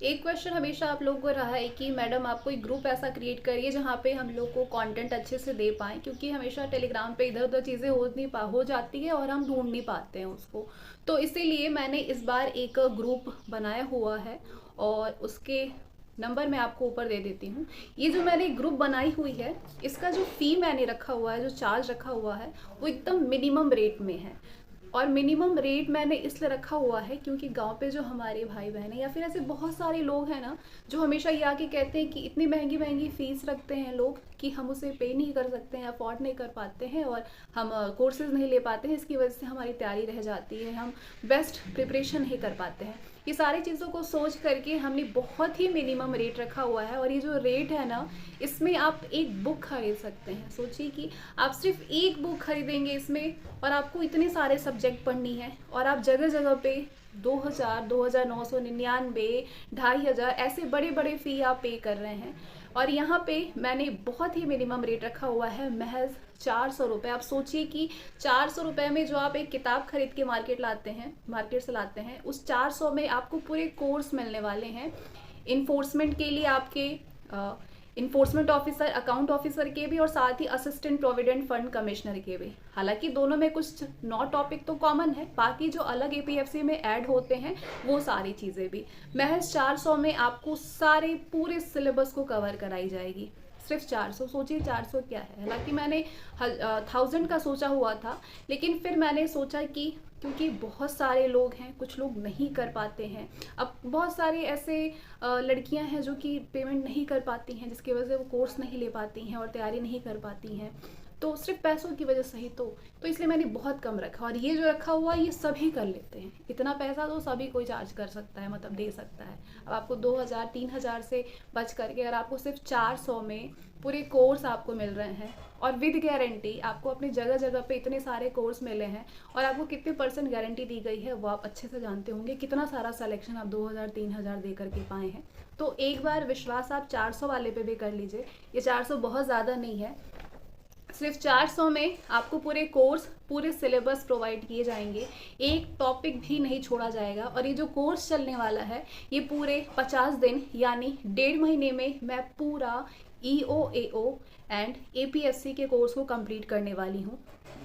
एक क्वेश्चन हमेशा आप लोगों को रहा है कि मैडम आप कोई ग्रुप ऐसा क्रिएट करिए जहाँ पे हम लोग को कंटेंट अच्छे से दे पाएँ, क्योंकि हमेशा टेलीग्राम पे इधर उधर चीज़ें हो जाती है और हम ढूंढ नहीं पाते हैं उसको। तो इसीलिए मैंने इस बार एक ग्रुप बनाया हुआ है और उसके नंबर मैं आपको ऊपर दे देती हूँ। ये जो मैंने ग्रुप बनाई हुई है, इसका जो फ़ी मैंने रखा हुआ है, जो चार्ज रखा हुआ है, वो एकदम मिनिमम रेट में है। और मिनिमम रेट मैंने इसलिए रखा हुआ है क्योंकि गांव पे जो हमारे भाई बहन हैं या फिर ऐसे बहुत सारे लोग हैं ना, जो हमेशा ये आके कहते हैं कि इतनी महंगी महंगी फ़ीस रखते हैं लोग कि हम उसे पे नहीं कर सकते हैं, अफोर्ड नहीं कर पाते हैं और हम कोर्सेज नहीं ले पाते हैं, इसकी वजह से हमारी तैयारी रह जाती है, हम बेस्ट प्रिपरेशन नहीं कर पाते हैं। ये सारी चीज़ों को सोच करके हमने बहुत ही मिनिमम रेट रखा हुआ है। और ये जो रेट है ना, इसमें आप एक बुक खरीद सकते हैं। सोचिए कि आप सिर्फ एक बुक खरीदेंगे इसमें और आपको इतने सारे सब्जेक्ट पढ़नी है और आप जगह जगह पे 2000, 2999, 2500 ऐसे बड़े बड़े फ़ी आप पे कर रहे हैं। और यहाँ पे मैंने बहुत ही मिनिमम रेट रखा हुआ है, महज 400 रुपये। आप सोचिए कि 400 रुपये में जो आप एक किताब खरीद के मार्केट से लाते हैं, उस 400 में आपको पूरे कोर्स मिलने वाले हैं। इन्फोर्समेंट के लिए आपके इन्फोर्समेंट ऑफिसर, अकाउंट ऑफिसर के भी और साथ ही असिस्टेंट प्रोविडेंट फंड कमिश्नर के भी। हालांकि दोनों में कुछ 9 टॉपिक तो कॉमन है, बाकी जो अलग एपीएफसी में ऐड होते हैं वो सारी चीज़ें भी। महज 400 में आपको सारे पूरे सिलेबस को कवर कराई जाएगी। सिर्फ 400, सोचिए 400 क्या है। हालांकि मैंने 1000 का सोचा हुआ था, लेकिन फिर मैंने सोचा कि क्योंकि बहुत सारे लोग हैं, कुछ लोग नहीं कर पाते हैं। अब बहुत सारे ऐसे लड़कियां हैं जो कि पेमेंट नहीं कर पाती हैं, जिसकी वजह से वो कोर्स नहीं ले पाती हैं और तैयारी नहीं कर पाती हैं, तो सिर्फ पैसों की वजह से ही तो इसलिए मैंने बहुत कम रखा। और ये जो रखा हुआ है ये सभी कर लेते हैं, इतना पैसा तो सभी कोई चार्ज कर सकता है, मतलब दे सकता है। अब आपको 2000, 3000 से बच करके अगर आपको सिर्फ 400 में पूरे कोर्स आपको मिल रहे हैं और विद गारंटी, आपको अपनी जगह जगह पे इतने सारे कोर्स मिले हैं और आपको कितने % गारंटी दी गई है वो आप अच्छे से जानते होंगे। कितना सारा सिलेक्शन आप 2000, 3000 दे करके पाए हैं। तो एक बार विश्वास आप 400 वाले पे भी कर लीजिए। ये 400 बहुत ज़्यादा नहीं है। सिर्फ 400 में आपको पूरे कोर्स, पूरे सिलेबस प्रोवाइड किए जाएंगे, एक टॉपिक भी नहीं छोड़ा जाएगा। और ये जो कोर्स चलने वाला है ये पूरे 50 दिन यानी 1.5 महीने में मैं पूरा EOAO एंड APSC के कोर्स को कंप्लीट करने वाली हूँ।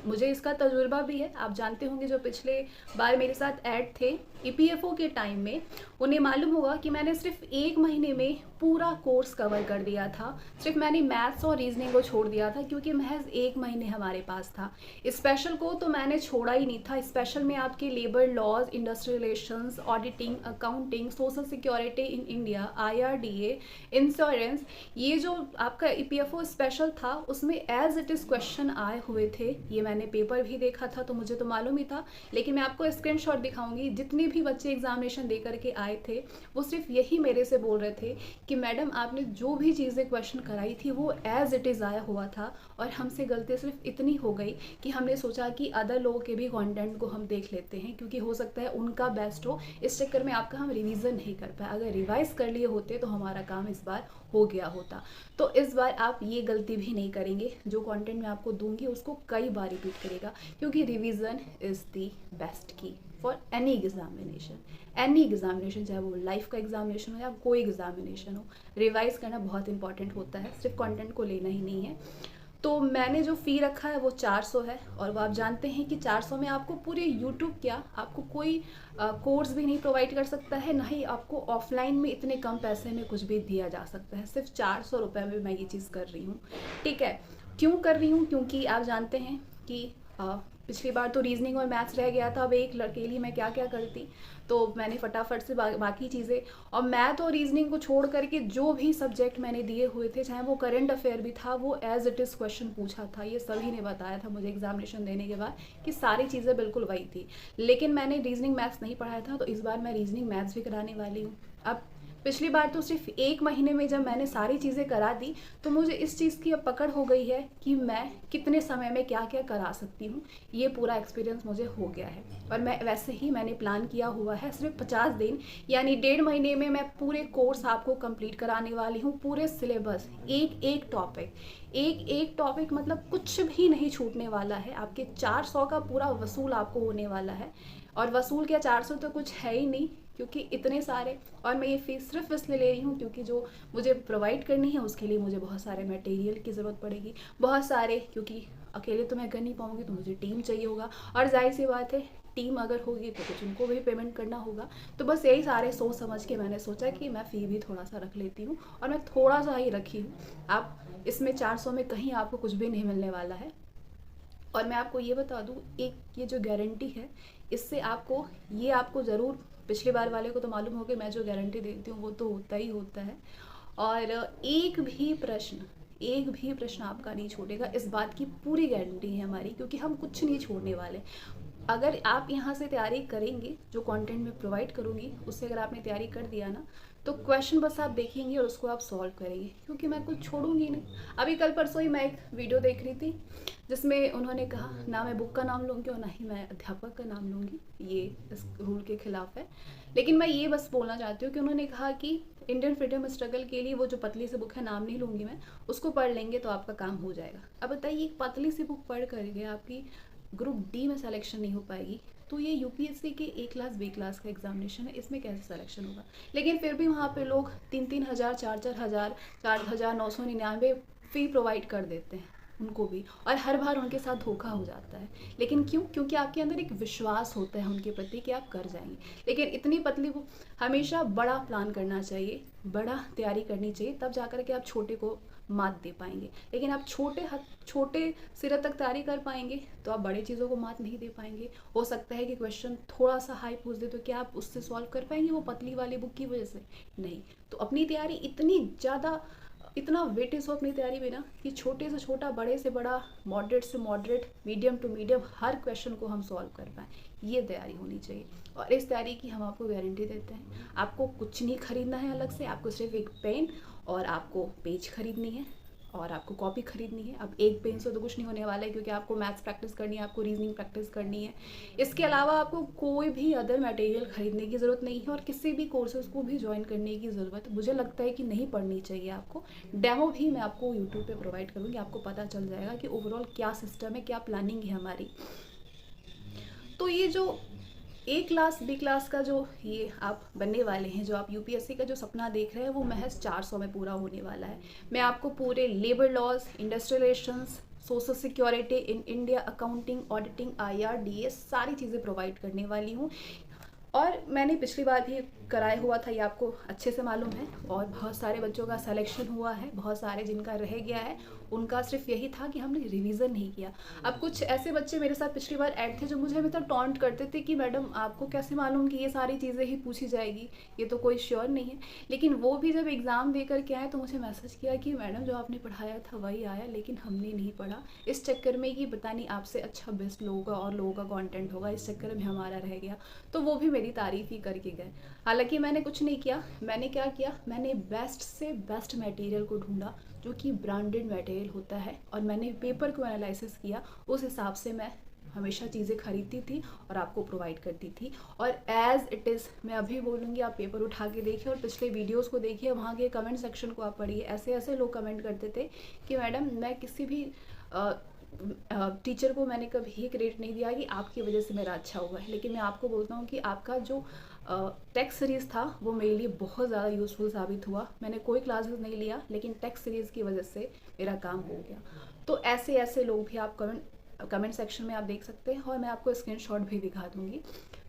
मुझे इसका तजुर्बा भी है। आप जानते होंगे जो पिछले बार मेरे साथ ऐड थे EPFO के टाइम में, उन्हें मालूम होगा कि मैंने सिर्फ 1 महीने में पूरा कोर्स कवर कर दिया था। सिर्फ मैंने मैथ्स और रीजनिंग को छोड़ दिया था क्योंकि महज 1 महीने हमारे पास था। स्पेशल को तो मैंने छोड़ा ही नहीं था। स्पेशल में आपके labour laws, industrial relations, auditing, accounting, social security in India, IRDA, insurance, ये जो आपका EPFO स्पेशल था उसमें एज इट इज़ क्वेश्चन आए हुए थे। ये मैंने पेपर भी देखा था तो मुझे तो मालूम ही था, लेकिन मैं आपको स्क्रीनशॉट दिखाऊंगी। जितने भी बच्चे एग्जामिनेशन दे करके आए थे वो सिर्फ यही मेरे से बोल रहे थे कि मैडम आपने जो भी चीज़ें क्वेश्चन कराई थी वो एज इट इज़ आया हुआ था और हमसे गलती सिर्फ इतनी हो गई कि हमने सोचा कि अदर लोगों के भी कंटेंट को हम देख लेते हैं क्योंकि हो सकता है उनका बेस्ट हो। इस चक्कर में आपका हम रिवीजन नहीं कर पाए। अगर रिवाइज कर लिए होते तो हमारा काम इस बार हो गया होता। तो इस बार आप ये गलती भी नहीं करेंगे। जो कंटेंट मैं आपको दूंगी उसको कई बार रिपीट करेगा क्योंकि रिवीजन इज़ द बेस्ट की फॉर एनी एग्जामिनेशन, चाहे वो लाइफ का एग्जामिनेशन हो या कोई एग्जामिनेशन हो। रिवाइज करना बहुत इंपॉर्टेंट होता है, सिर्फ कंटेंट को लेना ही नहीं है। तो मैंने जो फ़ी रखा है वो 400 है और वो आप जानते हैं कि 400 में आपको पूरे यूट्यूब क्या, आपको कोई कोर्स भी नहीं प्रोवाइड कर सकता है, ना ही आपको ऑफलाइन में इतने कम पैसे में कुछ भी दिया जा सकता है। सिर्फ 400 रुपये में मैं ये चीज़ कर रही हूँ। ठीक है, क्यों कर रही हूँ? क्योंकि आप जानते हैं कि पिछली बार तो रीजनिंग और मैथ्स रह गया था। अब एक लड़के के लिए मैं क्या क्या करती, तो मैंने फटाफट से बाकी चीज़ें और मैथ और रीजनिंग को छोड़ करके जो भी सब्जेक्ट मैंने दिए हुए थे, चाहे वो करंट अफेयर भी था, वो एज इट इज़ क्वेश्चन पूछा था। ये सभी ने बताया था मुझे एग्जामिनेशन देने के बाद कि सारी चीज़ें बिल्कुल वही थी। लेकिन मैंने रीजनिंग मैथ्स नहीं पढ़ाया था, तो इस बार मैं रीजनिंग मैथ्स भी कराने वाली हूँ। अब पिछली बार तो सिर्फ 1 महीने में जब मैंने सारी चीज़ें करा दी तो मुझे इस चीज़ की अब पकड़ हो गई है कि मैं कितने समय में क्या क्या करा सकती हूँ। ये पूरा एक्सपीरियंस मुझे हो गया है और मैं वैसे ही मैंने प्लान किया हुआ है। सिर्फ 50 दिन यानी 1.5 महीने में मैं पूरे कोर्स आपको कंप्लीट कराने वाली हूँ। पूरे सिलेबस, एक एक टॉपिक मतलब कुछ भी नहीं छूटने वाला है। आपके 400 का पूरा वसूल आपको होने वाला है और वसूल क्या, 400 तो कुछ है ही नहीं क्योंकि इतने सारे, और मैं ये फ़ीस सिर्फ इसलिए ले रही हूँ क्योंकि जो मुझे प्रोवाइड करनी है उसके लिए मुझे बहुत सारे मटेरियल की ज़रूरत पड़ेगी, बहुत सारे, क्योंकि अकेले तो मैं कर नहीं पाऊँगी, तो मुझे टीम चाहिए होगा, और जाहिर सी बात है टीम अगर होगी तो कुछ उनको भी पेमेंट करना होगा। तो बस यही सारे सोच समझ के मैंने सोचा कि मैं फ़ी भी थोड़ा सा रख लेती हूँ, और मैं थोड़ा सा ही रखी हूँ। आप इसमें 400 में कहीं आपको कुछ भी नहीं मिलने वाला है। और मैं आपको ये बता दूँ, एक ये जो गारंटी है, इससे आपको, ये आपको ज़रूर, पिछली बार वाले को तो मालूम हो कि मैं जो गारंटी देती हूँ वो तो होता ही होता है। और एक भी प्रश्न आपका नहीं छूटेगा, इस बात की पूरी गारंटी है हमारी, क्योंकि हम कुछ नहीं छोड़ने वाले। अगर आप यहाँ से तैयारी करेंगे, जो कंटेंट मैं प्रोवाइड करूँगी उससे अगर आपने तैयारी कर दिया ना, तो क्वेश्चन बस आप देखेंगे और उसको आप सॉल्व करेंगे, क्योंकि मैं कुछ छोड़ूंगी नहीं। अभी कल परसों ही मैं एक वीडियो देख रही थी जिसमें उन्होंने कहा, ना मैं बुक का नाम लूँगी और ना ही मैं अध्यापक का नाम लूँगी, ये इस रूल के खिलाफ है। लेकिन मैं ये बस बोलना चाहती हूँ कि उन्होंने कहा कि इंडियन फ्रीडम स्ट्रगल के लिए वो जो पतली सी बुक है, नाम नहीं लूँगी मैं, उसको पढ़ लेंगे तो आपका काम हो जाएगा। अब बताइए, एक पतली सी बुक पढ़ करके आपकी ग्रुप डी में सिलेक्शन नहीं हो पाएगी, तो ये यूपीएससी के ए क्लास बी क्लास का एग्जामिनेशन है, इसमें कैसे सिलेक्शन होगा। लेकिन फिर भी वहाँ पे लोग 3-3 हज़ार, 4-4 हज़ार, 4,999 फ़ी प्रोवाइड कर देते हैं उनको भी, और हर बार उनके साथ धोखा हो जाता है। लेकिन क्यों? क्योंकि आपके अंदर एक विश्वास होता है उनके प्रति कि आप कर जाएंगे। लेकिन इतनी पतली बुक, हमेशा बड़ा प्लान करना चाहिए, बड़ा तैयारी करनी चाहिए, तब जाकर के आप छोटे को मात दे पाएंगे। लेकिन आप छोटे सिरे तक तैयारी कर पाएंगे तो आप बड़े चीज़ों को मात नहीं दे पाएंगे। हो सकता है कि क्वेश्चन थोड़ा सा हाई पूछ दे, तो क्या आप उससे सॉल्व कर पाएंगे वो पतली वाली बुक की वजह से? नहीं। तो अपनी तैयारी इतनी ज़्यादा, इतना वेटेज हो अपनी तैयारी में ना, कि छोटे से छोटा, बड़े से बड़ा, मॉडरेट से मॉडरेट, मीडियम टू मीडियम, हर क्वेश्चन को हम सॉल्व कर पाएँ, ये तैयारी होनी चाहिए। और इस तैयारी की हम आपको गारंटी देते हैं। आपको कुछ नहीं खरीदना है अलग से, आपको सिर्फ एक पेन और आपको पेज खरीदनी है और आपको कॉपी खरीदनी है। अब एक पेन से तो कुछ नहीं होने वाला है, क्योंकि आपको मैथ्स प्रैक्टिस करनी है, आपको रीजनिंग प्रैक्टिस करनी है। इसके अलावा आपको कोई भी अदर मटेरियल खरीदने की ज़रूरत नहीं है, और किसी भी कोर्सेज को भी ज्वाइन करने की ज़रूरत मुझे लगता है कि नहीं पड़नी चाहिए आपको। डेमो भी मैं आपको यूट्यूब पे प्रोवाइड करूँगी, आपको पता चल जाएगा कि ओवरऑल क्या सिस्टम है, क्या प्लानिंग है हमारी। तो ये जो ए क्लास बी क्लास का जो ये आप बनने वाले हैं, जो आप यूपीएससी का जो सपना देख रहे हैं, वो महज 400 में पूरा होने वाला है। मैं आपको पूरे labour laws, industrial relations, social security in India, accounting, auditing, IRDS, सारी चीज़ें प्रोवाइड करने वाली हूँ। और मैंने पिछली बार भी कराया हुआ था, ये आपको अच्छे से मालूम है, और बहुत सारे बच्चों का सिलेक्शन हुआ है, बहुत सारे जिनका रह गया है, उनका सिर्फ यही था कि हमने रिवीजन नहीं किया। अब कुछ ऐसे बच्चे मेरे साथ पिछली बार ऐड थे जो मुझे हमेशा टॉन्ट करते थे कि मैडम आपको कैसे मालूम कि ये सारी चीज़ें ही पूछी जाएगी, ये तो कोई श्योर नहीं है। लेकिन वो भी जब एग्ज़ाम दे करके आए तो मुझे मैसेज किया कि मैडम जो आपने पढ़ाया था वही आया, लेकिन हमने नहीं पढ़ा, इस चक्कर में कि पता नहीं आपसे अच्छा बेस्ट लोगों का और लोगों का कॉन्टेंट होगा, इस चक्कर में हमारा रह गया। तो वो भी मेरी तारीफ़ ही करके गए। हालांकि मैंने कुछ नहीं किया, मैंने क्या किया, मैंने बेस्ट से बेस्ट मटेरियल को ढूंढा जो कि ब्रांडेड मटेरियल होता है, और मैंने पेपर को एनालिसिस किया, उस हिसाब से मैं हमेशा चीज़ें खरीदती थी और आपको प्रोवाइड करती थी। और एज़ इट इज़ मैं अभी बोलूँगी, आप पेपर उठा के देखिए और पिछले वीडियोस को देखिए, वहाँ के कमेंट सेक्शन को आप पढ़िए। ऐसे ऐसे लोग कमेंट करते थे कि मैडम मैं किसी भी टीचर को मैंने कभी ही क्रेडिट नहीं दिया कि आपकी वजह से मेरा अच्छा हुआ है। लेकिन मैं आपको बोलता हूँ कि आपका जो टेक्स्ट सीरीज़ था वो मेरे लिए बहुत ज़्यादा यूज़फुल साबित हुआ। मैंने कोई क्लासेस नहीं लिया, लेकिन टेक्स्ट सीरीज़ की वजह से मेरा काम हो गया। तो ऐसे ऐसे लोग भी आप कमेंट सेक्शन में आप देख सकते हैं, और मैं आपको स्क्रीनशॉट भी दिखा दूँगी।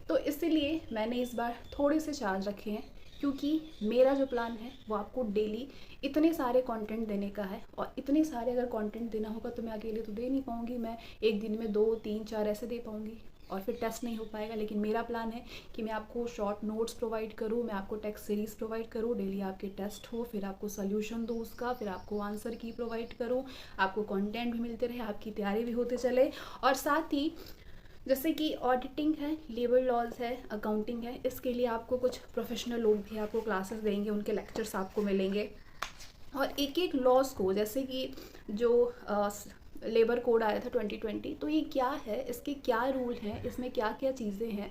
तो इसीलिए मैंने इस बार थोड़े से चार्ज रखे हैं, क्योंकि मेरा जो प्लान है वो आपको डेली इतने सारे कंटेंट देने का है, और इतने सारे अगर कंटेंट देना होगा तो मैं अकेले तो दे नहीं पाऊँगी। मैं एक दिन में 2, 3, 4 ऐसे दे पाऊँगी, और फिर टेस्ट नहीं हो पाएगा। लेकिन मेरा प्लान है कि मैं आपको शॉर्ट नोट्स प्रोवाइड करूँ, मैं आपको टेक्स्ट सीरीज़ प्रोवाइड करूँ, डेली आपके टेस्ट हो, फिर आपको सोल्यूशन दूँ उसका, फिर आपको आंसर की प्रोवाइड करूँ, आपको कंटेंट भी मिलते रहे, आपकी तैयारी भी होते चले। और साथ ही जैसे कि ऑडिटिंग है, लेबर लॉज है, अकाउंटिंग है, इसके लिए आपको कुछ प्रोफेशनल लोग भी आपको क्लासेस देंगे, उनके लेक्चर्स आपको मिलेंगे। और एक एक लॉज को, जैसे कि जो लेबर कोड आया था 2020, तो ये क्या है, इसके क्या रूल हैं, इसमें क्या क्या चीज़ें हैं,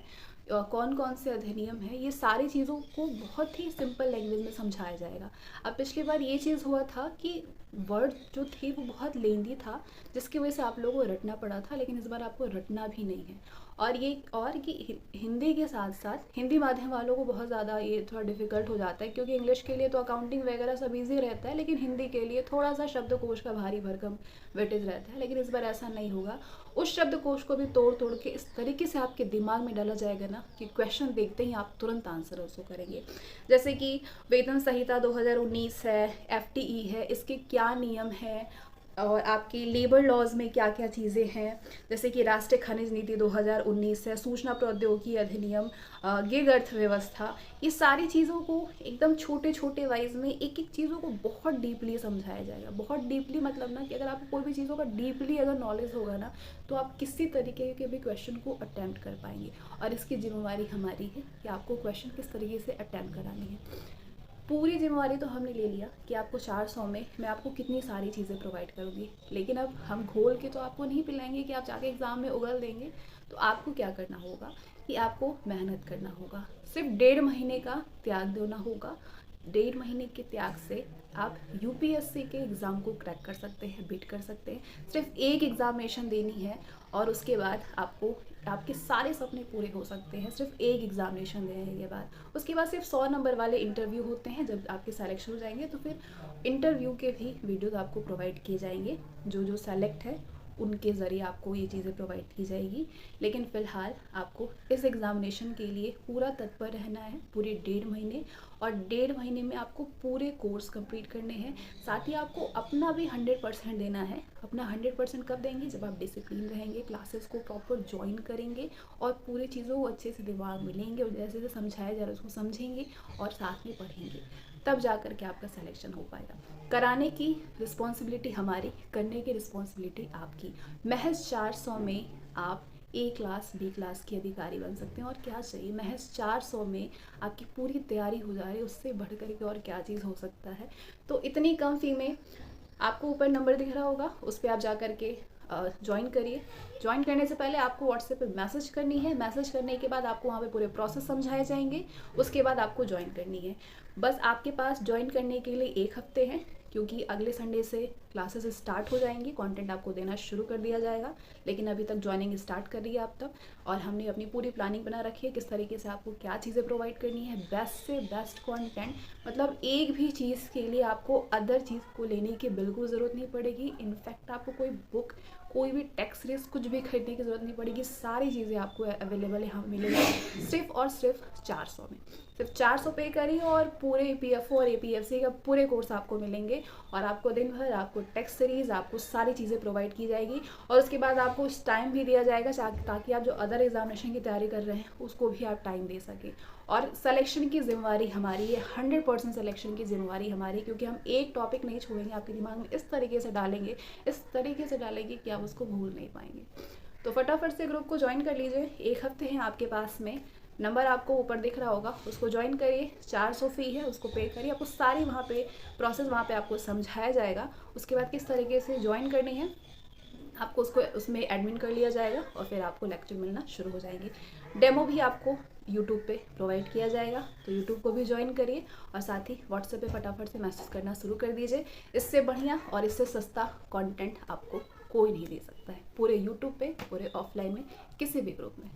कौन कौन से अधिनियम हैं, ये सारी चीज़ों को बहुत ही सिंपल लैंग्वेज में समझाया जाएगा। अब पिछली बार ये चीज़ हुआ था कि वर्ड जो थे वो बहुत लेंदी था, जिसकी वजह से आप लोगों को रटना पड़ा था, लेकिन इस बार आपको रटना भी नहीं है। और कि हिंदी के साथ साथ हिंदी माध्यम वालों को बहुत ज़्यादा ये थोड़ा डिफिकल्ट हो जाता है, क्योंकि इंग्लिश के लिए तो अकाउंटिंग वगैरह सब इजी रहता है, लेकिन हिंदी के लिए थोड़ा सा शब्दकोश का भारी भरकम वेटेज रहता है। लेकिन इस बार ऐसा नहीं होगा, उस शब्दकोश को भी तोड़ तोड़ के इस तरीके से आपके दिमाग में डाला जाएगा ना कि क्वेश्चन देखते ही आप तुरंत आंसर उसको करेंगे। जैसे कि वेतन संहिता 2019 है, FTE है, इसके क्या नियम है, और आपकी लेबर लॉज में क्या क्या चीज़ें हैं, जैसे कि राष्ट्रीय खनिज नीति 2019 है, सूचना प्रौद्योगिकी अधिनियम, गिग अर्थव्यवस्था, ये सारी चीज़ों को एकदम छोटे छोटे वाइज में एक एक चीज़ों को बहुत डीपली समझाया जाएगा। बहुत डीपली मतलब ना कि अगर आपको कोई भी चीज़ों का डीपली अगर नॉलेज होगा ना, तो आप किसी तरीके के भी क्वेश्चन को अटैम्प्ट कर पाएंगे। और इसकी जिम्मेवारी हमारी है कि आपको क्वेश्चन किस तरीके से अटैम्प्ट करानी है। पूरी जिम्मेवारी तो हमने ले लिया कि आपको 400 में मैं आपको कितनी सारी चीज़ें प्रोवाइड करूँगी, लेकिन अब हम घोल के तो आपको नहीं पिलाएंगे कि आप जाके एग्ज़ाम में उगल देंगे। तो आपको क्या करना होगा कि आपको मेहनत करना होगा, सिर्फ 1.5 महीने का त्याग देना होगा। 1.5 महीने के त्याग से आप UPSC के एग्ज़ाम को क्रैक कर सकते हैं, बीट कर सकते हैं। सिर्फ एक एग्ज़ामिनेशन देनी है और उसके बाद आपको आपके सारे सपने पूरे हो सकते हैं, सिर्फ एक एग्ज़ामिनेशन देने के बाद। उसके बाद सिर्फ 100 नंबर वाले इंटरव्यू होते हैं। जब आपके सिलेक्शन हो जाएंगे तो फिर इंटरव्यू के भी वीडियोज़ आपको प्रोवाइड किए जाएंगे, जो सेलेक्ट है उनके ज़रिए आपको ये चीज़ें प्रोवाइड की जाएगी। लेकिन फ़िलहाल आपको इस एग्ज़ामिनेशन के लिए पूरा तत्पर रहना है, पूरे 1.5 महीने। और 1.5 महीने में आपको पूरे कोर्स कंप्लीट करने हैं। साथ ही आपको अपना भी 100% देना है। अपना 100% कब देंगे? जब आप डिसिप्लिन रहेंगे, क्लासेस को प्रॉपर ज्वाइन करेंगे और पूरी चीज़ों को अच्छे से दिमाग में लेंगे और जैसे जैसे समझाया जा रहा है उसको समझेंगे और साथ में पढ़ेंगे, तब जा कर के आपका सिलेक्शन हो पाएगा। कराने की रिस्पॉन्सिबिलिटी हमारी, करने की रिस्पॉन्सिबिलिटी आपकी। महज 400 में आप A क्लास B क्लास के अधिकारी बन सकते हैं। और क्या चाहिए, महज 400 में आपकी पूरी तैयारी हो जा रही है, उससे बढ़ कर के और क्या चीज़ हो सकता है। तो इतनी कम फी में आपको ऊपर नंबर दिख रहा होगा, उस पर आप जा कर के ज्वाइन करिए। ज्वाइन करने से पहले आपको व्हाट्सएप पे मैसेज करनी है। मैसेज करने के बाद आपको वहाँ पे पूरे प्रोसेस समझाए जाएंगे, उसके बाद आपको ज्वाइन करनी है। बस आपके पास ज्वाइन करने के लिए 1 हफ्ते हैं, क्योंकि अगले संडे से क्लासेस स्टार्ट हो जाएंगी, कंटेंट आपको देना शुरू कर दिया जाएगा। लेकिन अभी तक ज्वाइनिंग स्टार्ट कर रही है आप तब, और हमने अपनी पूरी प्लानिंग बना रखी है किस तरीके से आपको क्या चीज़ें प्रोवाइड करनी है। बेस्ट से बेस्ट कंटेंट, मतलब एक भी चीज़ के लिए आपको अदर चीज़ को लेने की बिल्कुल ज़रूरत नहीं पड़ेगी। इनफैक्ट आपको कोई बुक, कोई भी टेक्स्ट सीरीज कुछ भी खरीदने की ज़रूरत नहीं पड़ेगी। सारी चीज़ें आपको अवेलेबल यहाँ मिलेगी सिर्फ और सिर्फ 400 में। सिर्फ 400 पे करिए और पूरे EPFO और APFC का पूरे कोर्स आपको मिलेंगे। और आपको दिन भर आपको टेक्स्ट सीरीज़, आपको सारी चीज़ें प्रोवाइड की जाएगी। और उसके बाद आपको उस टाइम भी दिया जाएगा ताकि आप जो अदर एग्जामिनेशन की तैयारी कर रहे हैं उसको भी आप टाइम दे सकें। और सिलेक्शन की जिम्मेवारी हमारी है, 100% सिलेक्शन की जिम्मेवारी हमारी, क्योंकि हम एक टॉपिक नहीं छोड़ेंगे, आपके दिमाग में इस तरीके से डालेंगे, इस तरीके से डालेंगे कि आप उसको भूल नहीं पाएंगे। तो फटाफट से ग्रुप को ज्वाइन कर लीजिए। 1 हफ्ते हैं आपके पास में, नंबर आपको ऊपर दिख रहा होगा, उसको ज्वाइन करिए। 400 फ़ी है, उसको पे करिए। आपको सारी वहाँ पे प्रोसेस वहाँ पे आपको समझाया जाएगा। उसके बाद किस तरीके से ज्वाइन करनी है आपको उसको उसमें एडमिन कर लिया जाएगा और फिर आपको लेक्चर मिलना शुरू हो जाएंगे। डेमो भी आपको यूट्यूब पे प्रोवाइड किया जाएगा, तो यूट्यूब को भी ज्वाइन करिए। और साथ ही व्हाट्सएप पे फटाफट से मैसेज करना शुरू कर दीजिए। इससे बढ़िया और इससे सस्ता कंटेंट आपको कोई नहीं दे सकता है, पूरे यूट्यूब पे, पूरे ऑफलाइन में, किसी भी ग्रुप में।